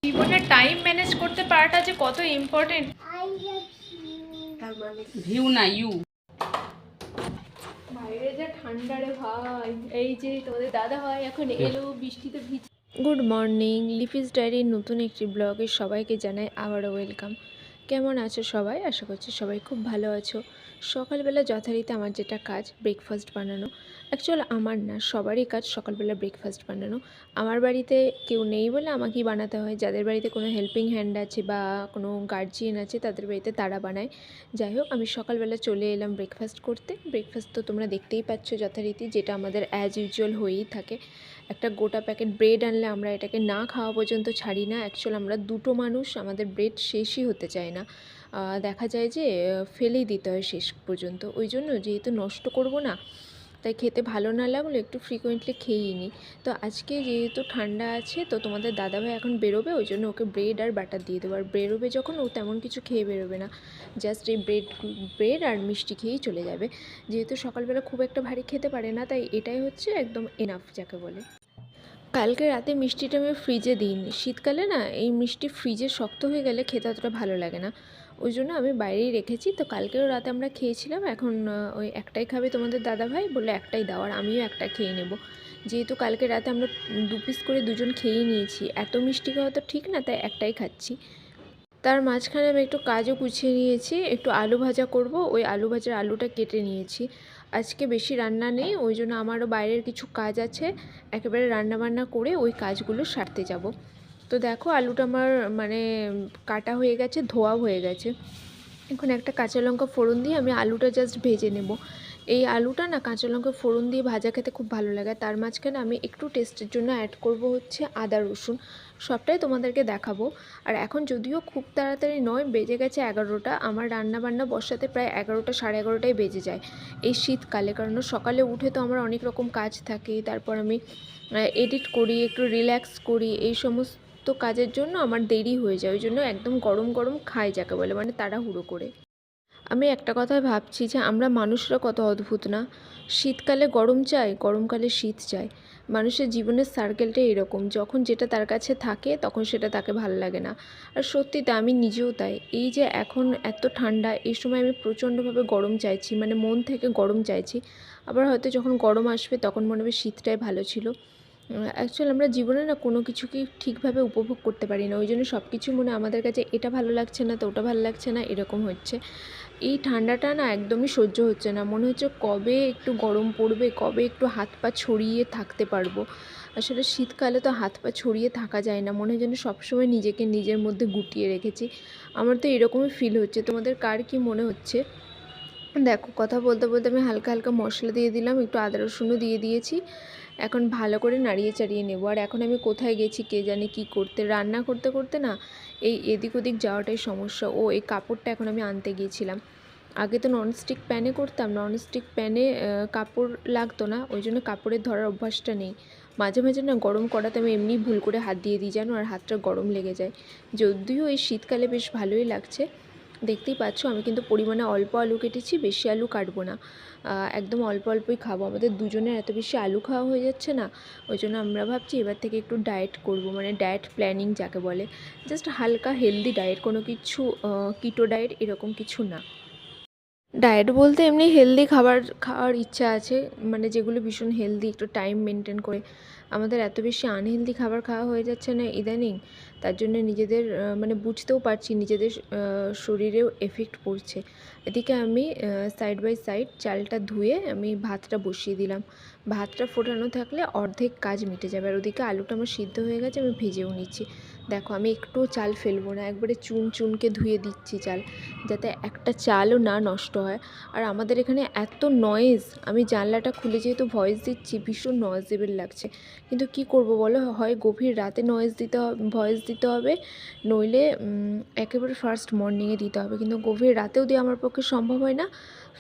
জীবনে time manage করতে পারাটা যে কত ইম্পর্টেন্ট। ভিউ না ইউ। বাইরে যা ঠান্ডা রে ভাই, এই যে তোমাদের দাদা ভাই এখন এলো বৃষ্টিতে ভিজ। গুড মর্নিং, লিপিস ডায়েরির নতুন একটি ব্লগে সবাইকে জানাই আবারও ওয়েলকাম। কেমন আছো সবাই? আশা করছি সবাই খুব ভালো আছো। সকালবেলা যথারীতি আমার যেটা কাজ ব্রেকফাস্ট বানানো। অ্যাকচুয়াল আমার না, সবারই কাজ সকালবেলা ব্রেকফাস্ট বানানো। আমার বাড়িতে কেউ নেই বলে আমাকেই বানাতে হয়। যাদের বাড়িতে কোনো হেল্পিং হ্যান্ড আছে বা কোনো গার্জিয়ান আছে তাদের বাড়িতে তারা বানায়। যাই হোক, আমি সকালবেলা চলে এলাম ব্রেকফাস্ট করতে। ব্রেকফাস্ট তো তোমরা দেখতেই পাচ্ছ যথারীতি, যেটা আমাদের অ্যাজ ইউজুয়াল হয়েই থাকে। একটা গোটা প্যাকেট ব্রেড আনলে আমরা এটাকে না খাওয়া পর্যন্ত ছাড়ি না। অ্যাকচুয়াল আমরা দুটো মানুষ, আমাদের ব্রেড শেষই হতে চায় না। দেখা যায় যে ফেলেই দিতে হয় শেষ পর্যন্ত। ওই জন্য যেহেতু নষ্ট করব না, তাই খেতে ভালো না লাগলে একটু ফ্রিকোয়েন্টলি খেয়েই নিই। তো আজকে যেহেতু ঠান্ডা আছে, তো তোমাদের দাদাভাই এখন বেরোবে, ওই জন্য ওকে ব্রেড আর বাটার দিয়ে দেবো। আর বেরোবে যখন, ও তেমন কিছু খেয়ে বেরোবে না, জাস্ট এই ব্রেড আর মিষ্টি খেয়েই চলে যাবে। যেহেতু সকালবেলা খুব একটা ভারী খেতে পারে না, তাই এটাই হচ্ছে একদম এনাফ যাকে বলে। কালকে রাতে মিষ্টিটা আমি ফ্রিজে দিইনি। শীতকালে না এই মিষ্টি ফ্রিজে শক্ত হয়ে গেলে খেতে অতটা ভালো লাগে না, ওই জন্য আমি বাইরেই রেখেছি। তো কালকেও রাতে আমরা খেয়েছিলাম। এখন ওই একটাই খাবে তোমাদের দাদাভাই, বলে একটাই দাও, আর আমিও একটা খেয়ে নেব। যেহেতু কালকে রাতে আমরা 2 পিস করে দুজন খেয়েই নিয়েছি, এত মিষ্টি খাওয়া তো ঠিক না, তাই একটাই খাচ্ছি। তার মাঝখানে আমি একটু কাজও গুছিয়ে নিয়েছি, একটু আলু ভাজা করব। ওই আলু ভাজার আলুটা কেটে নিয়েছি। আজকে বেশি রান্না নেই, ওই জন্য আমারও বাইরের কিছু কাজ আছে, একেবারে রান্নাবান্না করে ওই কাজগুলো সারতে যাব। তো দেখো, আলুটা আমার মানে কাটা হয়ে গেছে, ধোয়া হয়ে গেছে। এখন একটা কাঁচা লঙ্কা ফোড়ন দিয়ে আমি আলুটা জাস্ট ভেজে নেব। এই আলুটা না কাঁচা লঙ্কা ফোড়ন দিয়ে ভাজা খেতে খুব ভালো লাগে। তার মাঝখানে আমি একটু টেস্টের জন্য অ্যাড করব হচ্ছে আদা রসুন। সবটাই তোমাদেরকে দেখাবো। আর এখন যদিও খুব তাড়াতাড়ি নয়, বেজে গেছে 11টা। আমার রান্না বান্না বসাতে প্রায় 11টা সাড়ে 11টাই বেজে যায় এই শীতকালে। কারণ সকালে উঠে তো আমার অনেক রকম কাজ থাকে, তারপর আমি এডিট করি, একটু রিল্যাক্স করি, এই সমস্ত কাজের জন্য আমার দেরি হয়ে যায়। ওই জন্য একদম গরম গরম খাই যাকে বলে, মানে তাড়াহুড়ো করে। আমি একটা কথাই ভাবছি যে আমরা মানুষরা কত অদ্ভুত না। শীতকালে গরম চাই, গরমকালে শীত চাই। মানুষের জীবনের সার্কেলটা এরকম, যখন যেটা তার কাছে থাকে তখন সেটা তাকে ভালো লাগে না। আর সত্যি তা, আমি নিজেও তাই। এই যে এখন এত ঠান্ডা, এই সময় আমি প্রচণ্ডভাবে গরম চাইছি, মানে মন থেকে গরম চাইছি। আবার হয়তো যখন গরম আসবে তখন মনে হবে শীতটাই ভালো ছিল। অ্যাকচুয়ালি আমরা জীবনে না কোনো কিছুকেই ঠিকভাবে উপভোগ করতে পারি না, ওই জন্য সব কিছু মনে আমাদের কাছে এটা ভালো লাগছে না, তো ওটা ভালো লাগছে না, এরকম হচ্ছে। এই ঠান্ডাটা না একদমই সহ্য হচ্ছে না, মনে হচ্ছে কবে একটু গরম পড়বে, কবে একটু হাত পা ছড়িয়ে থাকতে পারবো। আসলে শীতকালে তো হাত পা ছড়িয়ে থাকা যায় না, মনে হয় যেন সবসময় নিজেকে নিজের মধ্যে গুটিয়ে রেখেছি। আমার তো এরকমই ফিল হচ্ছে, তোমাদের কার কী মনে হচ্ছে? দেখো, কথা বলতে বলতে আমি হালকা হালকা মশলা দিয়ে দিলাম, একটু আদা রসুনও দিয়ে দিয়েছি। এখন ভালো করে নাড়িয়ে চাড়িয়ে নেবো। আর এখন আমি কোথায় গেছি কে জানে কি করতে, রান্না করতে করতে না এই এদিক ওদিক যাওয়াটাই সমস্যা। ও এই কাপড়টা এখন আমি আনতে গিয়েছিলাম। আগে তো ননস্টিক প্যানে করতাম, ননস্টিক প্যানে কাপড় লাগতো না, ওই জন্য কাপড়ের ধরার অভ্যাসটা নেই। মাঝে মাঝে না গরম করাতে আমি এমনি ভুল করে হাত দিয়ে দিই জানো, আর হাতটা গরম লেগে যায়। যদিও এই শীতকালে বেশ ভালোই লাগছে। দেখতেই পাচ্ছ আমি কিন্তু পরিমাণে অল্প আলু কেটেছি, বেশি আলু কাটবো না। একদম অল্প অল্পই খাবো, আমাদের দুজনের এত বেশি আলু খাওয়া হয়ে যাচ্ছে না। ওই জন্য আমরা ভাবছি এবার থেকে একটু ডায়েট করব, মানে ডায়েট প্ল্যানিং যাকে বলে। জাস্ট হালকা হেলদি ডায়েট, কোনো কিছু কিটো ডায়েট এরকম কিছু না। ডায়েট বলতে এমনি হেলদি খাবার খাওয়ার ইচ্ছা আছে, মানে যেগুলো ভীষণ হেলদি, একটু টাইম মেনটেন করে। আমাদের এত বেশি আনহেলদি খাবার খাওয়া হয়ে যাচ্ছে না ইদানিং, তার জন্য নিজেদের মানে বুঝতেও পারছি নিজেদের শরীরেও এফেক্ট পড়ছে। এদিকে আমি সাইড বাই সাইড চালটা ধুয়ে আমি ভাতটা বসিয়ে দিলাম। ভাতটা ফোটানো থাকলে অর্ধেক কাজ মিটে যাবে। আর ওদিকে আলুটা আমার সিদ্ধ হয়ে গেছে, আমি ভেজেও নিচ্ছি। দেখো, আমি একটুও চাল ফেলবো না, একবারে চুন চুনকে ধুয়ে দিচ্ছি চাল, যাতে একটা চালও না নষ্ট হয়। আর আমাদের এখানে এত নয়েজ, আমি জানলাটা খুলে যেহেতু ভয়েস দিচ্ছি, ভীষণ নয়েজেবল লাগছে। কিন্তু কি করব বলো, হয় গভীর রাতে ভয়েস দিতে হবে, নইলে একেবারে ফার্স্ট মর্নিংয়ে দিতে হবে। কিন্তু গভীর রাতেও দিয়ে আমার পক্ষে সম্ভব হয় না,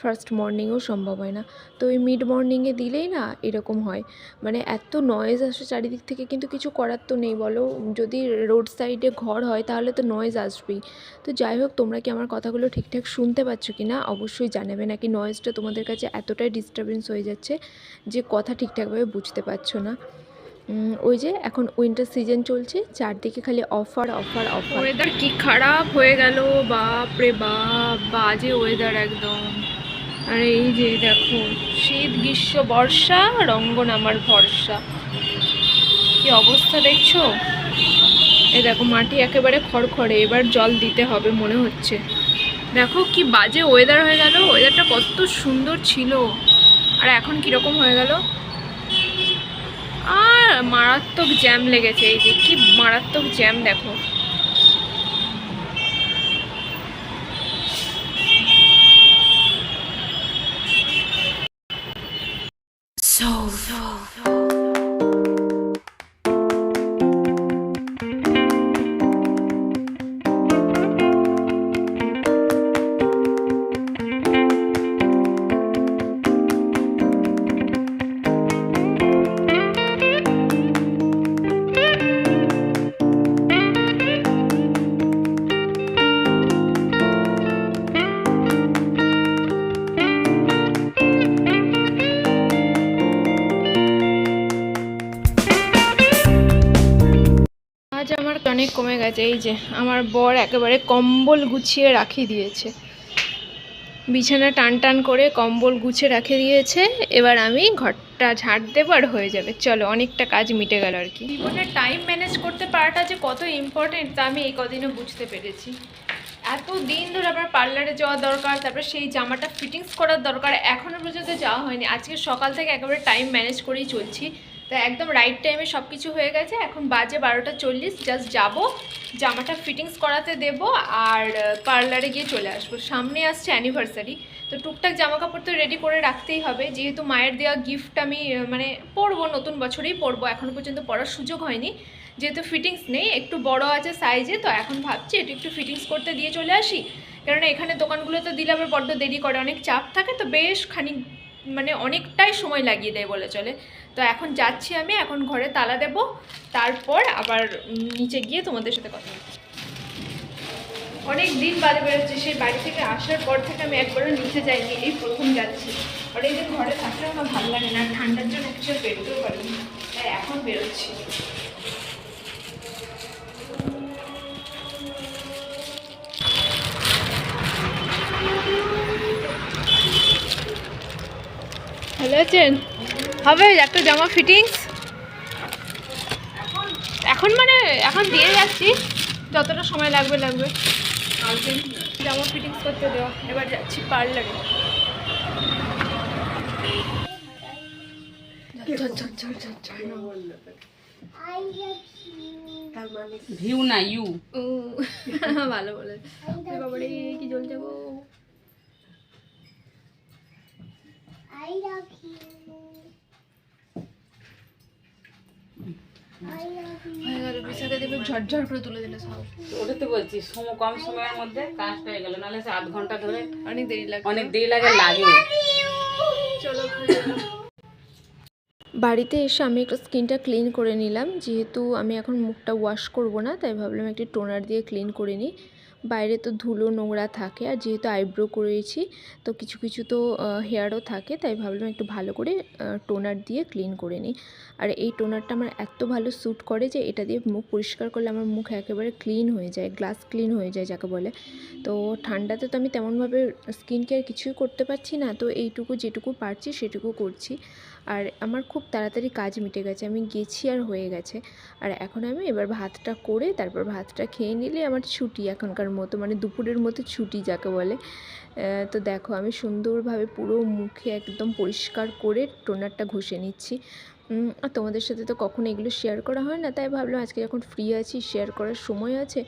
ফার্স্ট মর্নিংয়েও সম্ভব হয় না। তো ওই মিড মর্নিংয়ে দিলেই না এরকম হয়, মানে এত নয়েজ আসে চারিদিক থেকে। কিন্তু কিছু করার তো নেই বলো, যদি রোড সাইডে ঘর হয় তাহলে তো নয়েজ আসবেই। তো যাই হোক, তোমরা কি আমার কথাগুলো ঠিকঠাক শুনতে পাচ্ছ কি না অবশ্যই জানাবে, নাকি নয়েজটা তোমাদের কাছে এতটাই ডিস্টারবেন্স হয়ে যাচ্ছে যে কথা ঠিকঠাকভাবে বুঝতে পারছো না। ওই যে এখন উইন্টার সিজন চলছে, চারদিকে খালি অফার অফার অফার। ওয়েদার কি খারাপ হয়ে গেল, বাপ রে বাপ, বাজে ওয়েদার একদম। আর এই যে দেখো, শীত গ্রীষ্ম বর্ষা, রঙ্গন আমার ভরসা। কি অবস্থা দেখছো? এই দেখো মাটি একেবারে খড়খড়ে, এবার জল দিতে হবে মনে হচ্ছে। দেখো কি বাজে ওয়েদার হয়ে গেল, ওয়েদারটা কত সুন্দর ছিল আর এখন কিরকম হয়ে গেল। আর মারাত্মক জ্যাম লেগেছে, এই যে কি মারাত্মক জ্যাম দেখো। আজ আমার অনেক কমে গেছে। এই যে আমার বর একেবারে কম্বল গুছিয়ে রাখিয়ে দিয়েছে, বিছানা টান টান করে কম্বল গুছিয়ে রাখে দিয়েছে। এবার আমি ঘরটা ঝাড় দেবো আর হয়ে যাবে। চলো, অনেকটা কাজ মিটে গেল আর কি। জীবনে টাইম ম্যানেজ করতে পারাটা যে কত ইম্পর্টেন্ট তা আমি এই কদিনে বুঝতে পেরেছি। এত দিন ধরে আবার পার্লারে যাওয়া দরকার, তারপরে সেই জামাটা ফিটিংস করার দরকার, এখনও পর্যন্ত যাওয়া হয়নি। আজকে সকাল থেকে একেবারে টাইম ম্যানেজ করেই চলছি, তো একদম রাইট টাইমে সব কিছু হয়ে গেছে। এখন বাজে 12:40, জাস্ট যাবো, জামাটা ফিটিংস করাতে দেবো আর পার্লারে গিয়ে চলে আসবো। সামনে আসছে অ্যানিভার্সারি, তো টুকটাক জামা কাপড় তো রেডি করে রাখতেই হবে, যেহেতু মায়ের দেওয়া গিফট আমি মানে পরবো, নতুন বছরেই পরবো। এখনও পর্যন্ত পরার সুযোগ হয়নি, যেহেতু ফিটিংস নেই, একটু বড় আছে সাইজে, তো এখন ভাবছি এটু একটু ফিটিংস করতে দিয়ে চলে আসি। কেননা এখানে দোকানগুলোতে দিলে আবার বড্ড দেরি করে, অনেক চাপ থাকে, তো বেশ খানিক মানে অনেকটাই সময় লাগিয়ে দেয় বলে চলে। তো এখন যাচ্ছি আমি, এখন ঘরে তালা দেব, তারপর আবার নিচে গিয়ে তোমাদের সাথে কথা বলবো। অনেক দিন বাদে বেরোচ্ছি, সেই বাড়ি থেকে আসার পর থেকে আমি একবারও নিচে যাইনি, এই প্রথম যাচ্ছি। আর এই যে ঘরে থাকলে আমার ভালো লাগে না, ঠান্ডার জন্য কিছু বেরোতেও পারিনি, তাই এখন বেরোচ্ছি। ভালো আছেন? হবে একটা জামা ফিটিংস এখন, মানে এখন দিয়ে যাচ্ছি, যতটা সময় লাগবে লাগবে। জামা ফিটিংস করতে দেওয়া, এবার যাচ্ছি পার্লারে। ভিউ না ইউ। ভালো বলে বাবারে, কি জল যাবো। ঝরঝর করে তুলে দিলে সব। ওটা তো বলছি, কম সময়ের মধ্যে কাজটা হয়ে গেল, নাহলে আধ ঘন্টা ধরে অনেক দেরি লাগে, লাগে। চলো। বাড়িতে এসে আমি একটু স্কিনটা ক্লিন করে নিলাম, যেহেতু আমি এখন মুখটা ওয়াশ করব না, তাই ভাবলাম একটি টোনার দিয়ে ক্লিন করে নিই। বাইরে তো ধুলো নোংরা থাকে, আর যেহেতু আইব্রো করেছি তো কিছু কিছু তো হেয়ারও থাকে, তাই ভাবলাম একটু ভালো করে টোনার দিয়ে ক্লিন করে নিই। আর এই টোনারটা আমার এত ভালো স্যুট করে যে এটা দিয়ে মুখ পরিষ্কার করলে আমার মুখ একেবারে ক্লিন হয়ে যায়, গ্লাস ক্লিন হয়ে যায় যাকে বলে। তো ঠান্ডাতে তো আমি তেমনভাবে স্কিন কেয়ার কিছুই করতে পারছি না, তো এইটুকু যেটুকু পারছি সেটুকু করছি। আর আমার খুব তাড়াতাড়ি কাজ মিটে গেছে, আমি গেছি আর হয়ে গেছে। আর এখন আমি এবার ভাতটা করে তারপর ভাতটা খেয়ে নিলে আমার ছুটি এখনকার মতো, মানে দুপুরের মতো ছুটি যাকে বলে। তো দেখো আমি সুন্দরভাবে পুরো মুখে একদম পরিষ্কার করে টোনারটা ঘষে নিচ্ছি। আর তোমাদের সাথে তো কখনো এগুলো শেয়ার করা হয় না, তাই ভাবলাম আজকে যখন ফ্রি আছি, শেয়ার করার সময় আছে,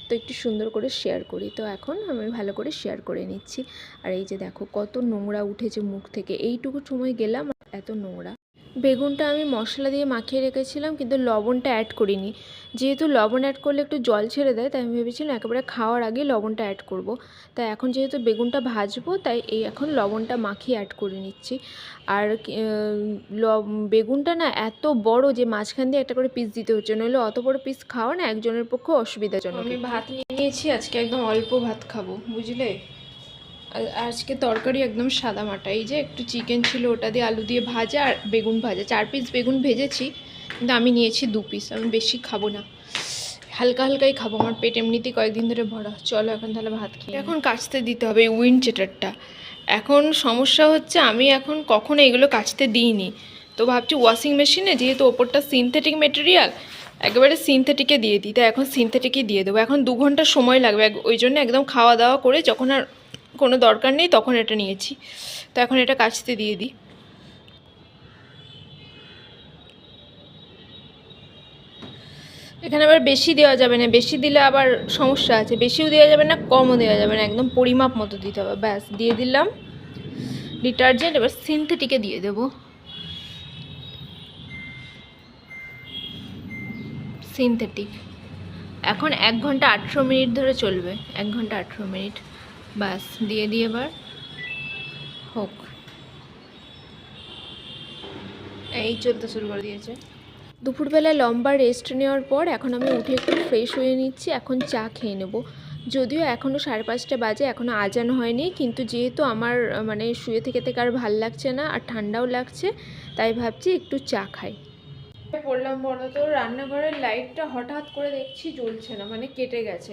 তো একটু সুন্দর করে শেয়ার করি। তো এখন আমি ভালো করে শেয়ার করে নিচ্ছি। আর এই যে দেখো কত নোংরা উঠেছে মুখ থেকে, এইটুকু সময় গেলাম এত নোংরা। বেগুনটা আমি মশলা দিয়ে মাখিয়ে রেখেছিলাম, কিন্তু লবণটা অ্যাড করিনি, যেহেতু লবণ অ্যাড করলে একটু জল ছেড়ে দেয়, তাই আমি ভেবেছিলাম একেবারে খাওয়ার আগে লবণটা অ্যাড করব। তাই এখন যেহেতু বেগুনটা ভাজবো, তাই এখন লবণটা মাখিয়ে অ্যাড করে নিচ্ছি। আর বেগুনটা না এত বড় যে মাঝখান দিয়ে একটা করে পিস দিতে হচ্ছে, নইলে অত বড় পিস খাওয়া না একজনের পক্ষে অসুবিধাজনক। আমি ভাত নিয়ে নিয়েছি, আজকে একদম অল্প ভাত খাবো, বুঝলে। আজকে তরকারি একদম সাদা মাটা, এই যে একটু চিকেন ছিল ওটা দিয়ে আলু দিয়ে ভাজা আর বেগুন ভাজা, 4 পিস বেগুন ভেজেছি, কিন্তু আমি নিয়েছি 2 পিস, আমি বেশি খাবো না, হালকা হালকাই খাবো, আমার পেট এমনিতেই কয়েকদিন ধরে ভরা। চলো এখন তাহলে ভাত খেয়ে এখন কাচতে দিতে হবে এই উইন্ড চিটারটা। এখন সমস্যা হচ্ছে আমি এখন কখনো এগুলো কাচতে দিইনি, তো ভাবছি ওয়াশিং মেশিনে যেহেতু ওপরটা সিনথেটিক মেটেরিয়াল একেবারে সিনথেটিকে দিয়ে দিই, তাই এখন সিনথেটিকই দিয়ে দেবো। এখন 2 ঘন্টা সময় লাগবে, ওই জন্য একদম খাওয়া দাওয়া করে যখন আর কোনো দরকার নেই তখন এটা নিয়েছি, তো এখন এটা কাচতে দিয়ে দিই। এখানে আবার বেশি দেওয়া যাবে না, বেশি দিলে আবার সমস্যা আছে, বেশিও দেওয়া যাবে না কমও দেওয়া যাবে না, একদম পরিমাপ মতো দিতে হবে। ব্যাস দিয়ে দিলাম ডিটারজেন্ট, এবার সিনথেটিকে দিয়ে দেবো সিনথেটিক। এখন 1 ঘন্টা 18 মিনিট ধরে চলবে, 1 ঘন্টা 18 মিনিট। ব্যাস দিয়ে দিয়ে এবার হোক, এই চলতে শুরু করে দিয়েছে। দুপুরবেলা লম্বা রেস্ট নেওয়ার পর এখন আমি উঠে একটু ফ্রেশ হয়ে নিচ্ছি, এখন চা খেয়ে নেব। যদিও এখনও 5:30 বাজে, এখনও আজান হয়নি, কিন্তু যেহেতু আমার মানে শুয়ে থেকে থেকে আর ভাল লাগছে না আর ঠান্ডাও লাগছে, তাই ভাবছি একটু চা খাই। পড়লাম বলো তো, রান্নাঘরের লাইটটা হঠাৎ করে দেখছি জ্বলছে না, মানে কেটে গেছে।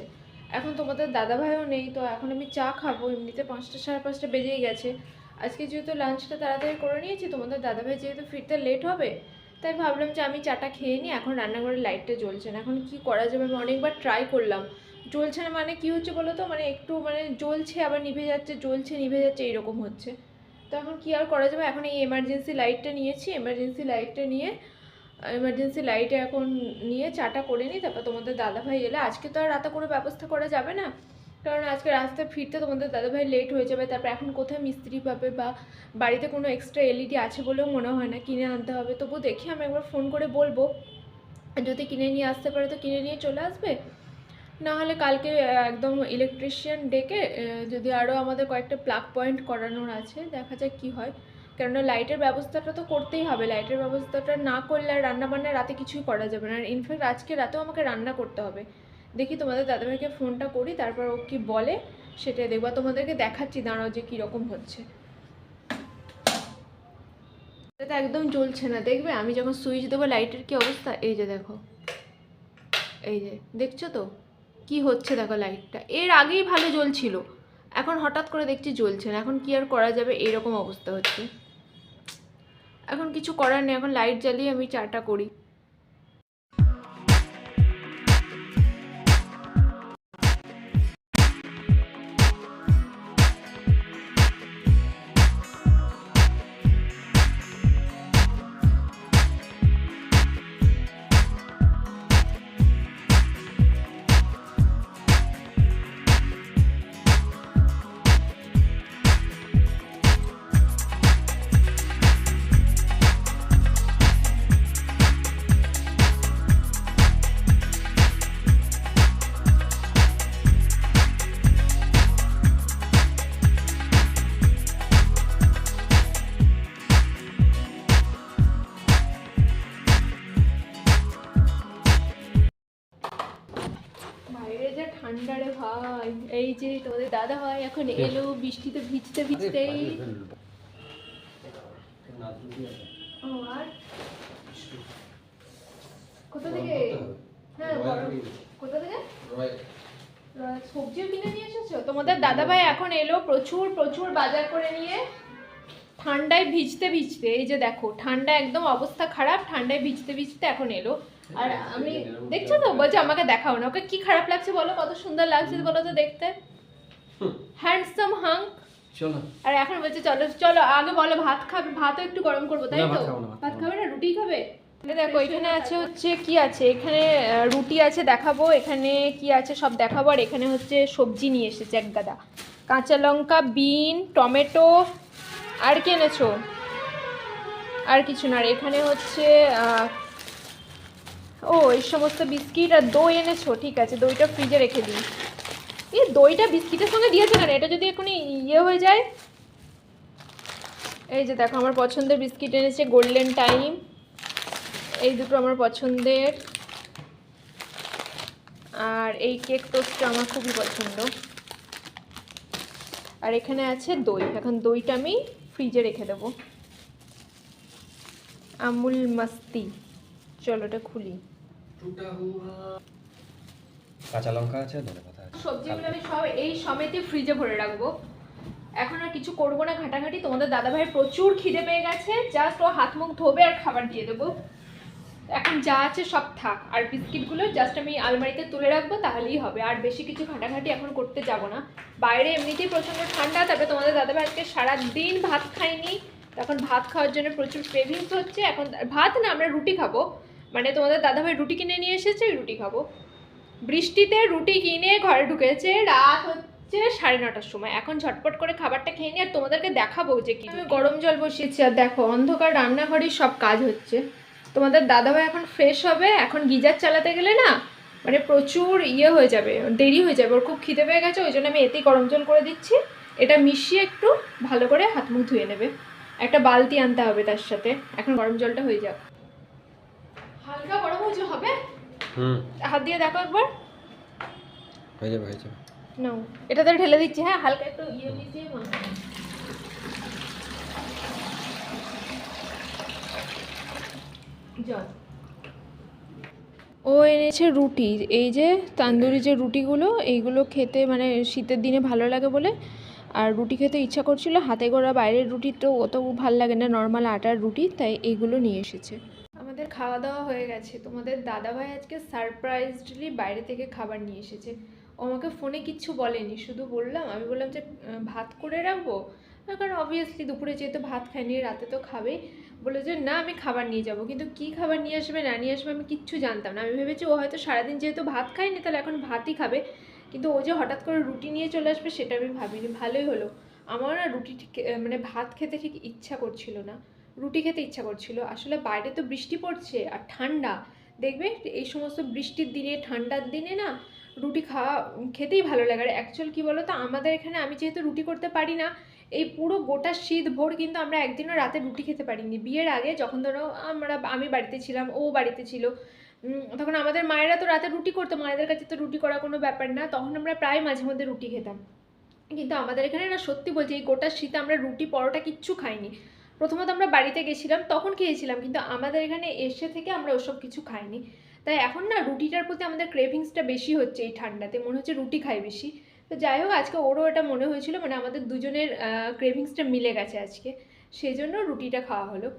এখন তোমাদের দাদাভাইও নেই, তো এখন আমি চা খাবো, এমনিতে 5টা 5:30 বেজেই গেছে। আজকে যেহেতু লাঞ্চটা তাড়াতাড়ি করে নিয়েছি, তোমাদের দাদাভাই যেহেতু ফিরতে লেট হবে, তাই ভাবলাম যে আমি চাটা খেয়ে নিই। এখন রান্নাঘরের লাইটটা জ্বলছে না, এখন কি করা যাবে? আমি অনেকবার ট্রাই করলাম, জ্বলছে না। মানে কি হচ্ছে বলো তো, মানে একটু মানে জ্বলছে আবার নিভে যাচ্ছে, জ্বলছে নিভে যাচ্ছে, এইরকম হচ্ছে। তো এখন কি আর করা যাবে? এখন এই এমার্জেন্সি লাইটটা নিয়েছি, এমার্জেন্সি লাইটে এখন নিয়ে চাটা করে নিই, তারপর তোমাদের দাদাভাই এলে, আজকে তো আর রাতে কোনো ব্যবস্থা করা যাবে না, কারণ আজকে রাস্তায় ফিরতে তোমাদের দাদাভাই লেট হয়ে যাবে। তারপর এখন কোথায় মিস্ত্রি পাবে, বা বাড়িতে কোনো এক্সট্রা এলইডি আছে বলেও মনে হয় না, কিনে আনতে হবে। তবু দেখি আমি একবার ফোন করে বলবো, যদি কিনে নিয়ে আসতে পারে তো কিনে নিয়ে চলে আসবে, না হলে কালকে একদম ইলেকট্রিশিয়ান ডেকে যদি আরও আমাদের কয়েকটা প্লাগ পয়েন্ট করানোর আছে, দেখা যাক কী হয়। কেননা লাইটের ব্যবস্থাটা তো করতেই হবে, লাইটের ব্যবস্থাটা না করলে আর রান্নাবান্না রাতে কিছুই করা যাবে না। আর ইনফ্যাক্ট আজকে রাতেও আমাকে রান্না করতে হবে। দেখি তোমাদের দাদাভাইকে ফোনটা করি, তারপর ও কি বলে সেটাই দেখবা, তোমাদেরকে দেখাচ্ছি, দাঁড়াও যে কীরকম হচ্ছে। এটা একদম জ্বলছে না, দেখবে আমি যখন সুইচ দেবো লাইটের কী অবস্থা। এই যে দেখো, এই যে দেখছো তো কি হচ্ছে, দেখো লাইটটা এর আগেই ভালো জ্বলছিল, এখন হঠাৎ করে দেখছি জ্বলছে না। এখন কি আর করা যাবে, এইরকম অবস্থা হচ্ছে। এখন কিছু করার নেই, এখন লাইট জ্বালিয়ে আমি চাটা করি। বাইরে যা ঠান্ডা রে ভাই, এই যে তোমাদের দাদা ভাই এখন এলো বৃষ্টিতে ভিজতে ভিজতেই। ও আর কোথা থেকে? হ্যাঁ কোথা থেকে? সবজিও কিনে নিয়ে এসেছো? তোমাদের দাদা ভাই এখন এলো প্রচুর প্রচুর বাজার করে নিয়ে, ঠান্ডায় ভিজতে ভিজতে। এই যে দেখো ঠান্ডা একদম অবস্থা খারাপ, ঠান্ডায় ভিজতে ভিজতে এখন এলো। আর আমি দেখছো তো, বলছে আমাকে দেখাও না, ওকে কি খারাপ লাগছে বলো, কত সুন্দর লাগছে বলো তো দেখতে, হ্যান্ডসাম হাঙ্ক। চলো, আর এখন বলছে চলো চলো আগে বলো ভাত খাবে, ভাতও একটু গরম করবো, তাই তো? ভাত খাবে না, রুটি খাবে? দেখো এখানে আছে হচ্ছে কি আছে, এখানে রুটি আছে দেখাবো, এখানে কি আছে সব দেখাবো। আর এখানে হচ্ছে সবজি নিয়ে এসেছে এক গাদা, কাঁচা লঙ্কা, বিন, টমেটো, আর কি এনেছো? আর কিছু না। আর এখানে হচ্ছে ও এই সমস্ত বিস্কিট আর দই এনেছো, ঠিক আছে, দইটা ফ্রিজে রেখে দিই। এই দইটা বিস্কিটের সঙ্গে দিয়েছে কেন, এটা যদি এখনই ইয়ে হয়ে যায়। এই যে দেখো আমার পছন্দের বিস্কিট এনেছে, গোল্ডেন টাইম, এই দুটো আমার পছন্দের। আর এই কেক টোস্টটা আমার খুবই পছন্দ। আর এখানে আছে দই, এখন দইটা আমি ফ্রিজে রেখে দেবো। আমুল মাস্তি, চলো এটা খুলি। কাঁচা লঙ্কা আছে, ধনেপাতা আছে। সবজিগুলো আমি সব এই সমেতে ফ্রিজে ভরে রাখবো। এখন আর কিছু করবো না ঘাটাঘাটি। তোমাদের দাদা ভাইয়ের প্রচুর খিদে পেয়ে গেছে, জাস্ট ও হাত মুখ ধোবে আর খাবার দিয়ে দেবো। এখন যা আছে সব থাক, আর বিস্কিটগুলো জাস্ট আমি আলমারিতে তুলে রাখবো, তাহলেই হবে। আর বেশি কিছু ঘাটাঘাটি এখন করতে যাব না। বাইরে এমনিতেই প্রচণ্ড ঠান্ডা, তারপরে তোমাদের দাদা ভাই আজকে সারাদিন ভাত খাইনি, তখন ভাত খাওয়ার জন্য প্রচুর ক্রেভিংস হচ্ছে। এখন ভাত না, আমরা রুটি খাবো, মানে তোমাদের দাদা ভাই রুটি কিনে নিয়ে এসেছে, রুটি খাবো। বৃষ্টিতে রুটি কিনে ঘরে ঢুকেছে, রাত হচ্ছে 9:30টার সময়। এখন ঝটপট করে খাবারটা খেয়ে নিই আর তোমাদেরকে দেখাবো যে কি। আমি গরম জল বসিয়েছি আর দেখো অন্ধকার রান্নাঘরেই সব কাজ হচ্ছে। তোমাদের দাদাভাই এখন ফ্রেশ হবে। এখন গিজার চালাতে গেলে না মানে প্রচুর হয়ে যাবে, দেরি হয়ে যাবে। ওর খুব খিদে পেয়ে গেছে, ওই জন্য আমি এতেই গরম জল করে দিচ্ছি। এটা মিশিয়ে একটু ভালো করে হাত মুখ ধুয়ে নেবে। একটা বালতি আনতে হবে তার সাথে। এখন গরম জলটা হয়ে যাক, হালকা গরম হবে। হাত দিয়ে দেখো একবার, হয়ে যাবে হয়ে যাবে। নাও এটাতে ঢেলে দিচ্ছি। হ্যাঁ, হালকা একটু মিশিয়ে জল। ও এনেছে রুটি, এই যে তান্দুরি যে রুটিগুলো, এইগুলো খেতে মানে শীতের দিনে ভালো লাগে বলে। আর রুটি খেতে ইচ্ছা করছিল, হাতে গড়া বাইরের রুটি তো অত ভালো লাগে না, নর্মাল আটার রুটি, তাই এইগুলো নিয়ে এসেছে। আমাদের খাওয়া দাওয়া হয়ে গেছে। তোমাদের দাদাভাই আজকে সারপ্রাইজডলি বাইরে থেকে খাবার নিয়ে এসেছে। ও আমাকে ফোনে কিচ্ছু বলেনি, শুধু আমি বললাম যে ভাত করে রাখবো, কারণ অবভিয়াসলি দুপুরে যেহেতু ভাত খাইনি, রাতে তো খাবেই। বলে যে না আমি খাবার নিয়ে যাব, কিন্তু কি খাবার নিয়ে আসবে না নিয়ে আসবে আমি কিচ্ছু জানতাম না। আমি ভেবেছি ও হয়তো সারাদিন যেহেতু ভাত খায়নি তাহলে এখন ভাতই খাবে, কিন্তু ও যে হঠাৎ করে রুটি নিয়ে চলে আসবে সেটা আমি ভাবিনি। ভালোই হলো। আমার না রুটি মানে ভাত খেতে ঠিক ইচ্ছা করছিল না, রুটি খেতে ইচ্ছা করছিল। আসলে বাইরে তো বৃষ্টি পড়ছে আর ঠান্ডা, দেখবে এই সমস্ত বৃষ্টির দিনে ঠান্ডার দিনে না রুটি খেতেই ভালো লাগে। আর অ্যাকচুয়াল কী বলো তো, আমাদের এখানে আমি যেহেতু রুটি করতে পারি না, এই পুরো গোটা শীত ভোর কিন্তু আমরা একদিনও রাতে রুটি খেতে পারিনি। বিয়ের আগে যখন ধরো আমি বাড়িতে ছিলাম, ও বাড়িতে ছিল, তখন আমাদের মায়েরা তো রাতে রুটি করতো, মায়েদের কাছে তো রুটি করা কোনো ব্যাপার না, তখন আমরা প্রায় মাঝে মধ্যে রুটি খেতাম। কিন্তু আমাদের এখানে না সত্যি বলছি এই গোটা শীতে আমরা রুটি পরোটা কিচ্ছু খাইনি। প্রথমত আমরা বাড়িতে গেছিলাম তখন খেয়েছিলাম, কিন্তু আমাদের এখানে এসে থেকে আমরা ওসব কিছু খাইনি। তাই এখন না রুটিটার প্রতি আমাদের ক্রেভিংসটা বেশি হচ্ছে। এই ঠান্ডাতে মনে হচ্ছে রুটি খাই বেশি। তো যাই হোক, আজকে ওরও এটা মনে হয়েছিল, মানে আমাদের দুজনের ক্রেভিংসটা মিলে গেছে আজকে, সেই জন্য রুটিটা খাওয়া হলো।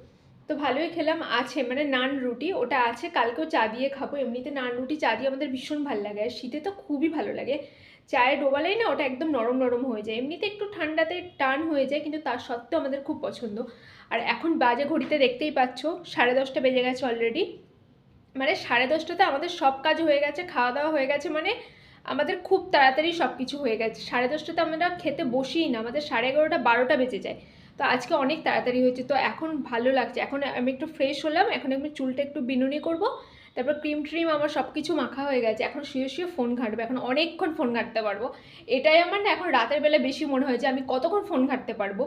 তো ভালোই খেলাম। আছে মানে নান রুটি, ওটা আছে, কালকেও চা দিয়ে খাবো। এমনিতে নান রুটি চা দিয়ে আমাদের ভীষণ ভালো লাগে, আর শীতে তো খুবই ভালো লাগে। চায়ে ডোবালেই না ওটা একদম নরম নরম হয়ে যায়। এমনিতে একটু ঠান্ডাতে টান হয়ে যায়, কিন্তু তার সত্ত্বেও আমাদের খুব পছন্দ। আর এখন বাজে ঘড়িতে দেখতেই পাচ্ছ 10:30 বেজে গেছে অলরেডি। মানে 10:30টাতে আমাদের সব কাজ হয়ে গেছে, খাওয়া দাওয়া হয়ে গেছে, মানে আমাদের খুব তাড়াতাড়ি সব কিছু হয়ে গেছে। 10:30টাতে আমরা খেতে বসিই না, আমাদের 11:30 12টা বেজে যায়। তো আজকে অনেক তাড়াতাড়ি হয়েছে, তো এখন ভালো লাগছে। এখন আমি একটু ফ্রেশ হলাম, এখন আমি চুলটা একটু বিনুনি করব, তারপর ক্রিম আমার সব কিছু মাখা হয়ে গেছে। এখন শুয়ে শুয়ে ফোন ঘাঁটবে, এখন অনেকক্ষণ ফোন ঘাঁটতে পারবো। এটাই আমার না এখন রাতের বেলা বেশি মনে হয় যে আমি কতক্ষণ ফোন ঘাঁটতে পারবো।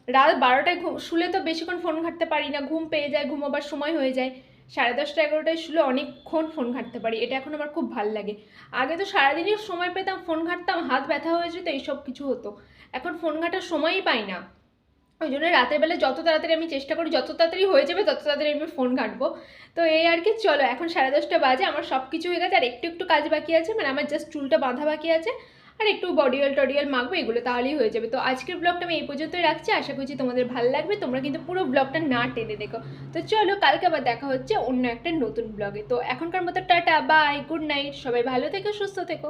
রাত 12টায় শুলে তো বেশিক্ষণ ফোন ঘাঁটতে পারি না, ঘুম পেয়ে যায়, ঘুমাবার সময় হয়ে যায়। 10:30 11টায় শুলে অনেকক্ষণ ফোন ঘাঁটতে পারি, এটা এখন আমার খুব ভালো লাগে। আগে তো সারাদিনই সময় পেতাম, ফোন ঘাঁটতাম, হাত ব্যথা হয়ে যেত, এইসব কিছু হতো। এখন ফোন ঘাঁটার সময়ই পাই না, ওই জন্য রাতের বেলা যত তাড়াতাড়ি আমি চেষ্টা করি, যত তাড়াতাড়ি হয়ে যাবে তত তাড়াতাড়ি আমি ফোন ঘাঁটবো। তো এই আর কি, চলো এখন 10:30 বাজে, আমার সব কিছু হয়ে গেছে। আর একটু কাজ বাকি আছে, মানে আমার জাস্ট চুলটা বাঁধা বাকি আছে, আর একটু বডি অয়েল টডিয়েল মাখবো, এগুলো তাহলেই হয়ে যাবে। তো আজকের ব্লগটা আমি এই পর্যন্তই রাখছি, আশা করছি তোমাদের ভালো লাগবে। তোমরা কিন্তু পুরো ব্লগটা না টেনে দেখো। তো চলো, কালকে আবার দেখা হচ্ছে অন্য একটা নতুন ব্লগে। তো এখনকার মতো টাটা, বাই, গুড নাইট, সবাই ভালো থেকো, সুস্থ থেকো।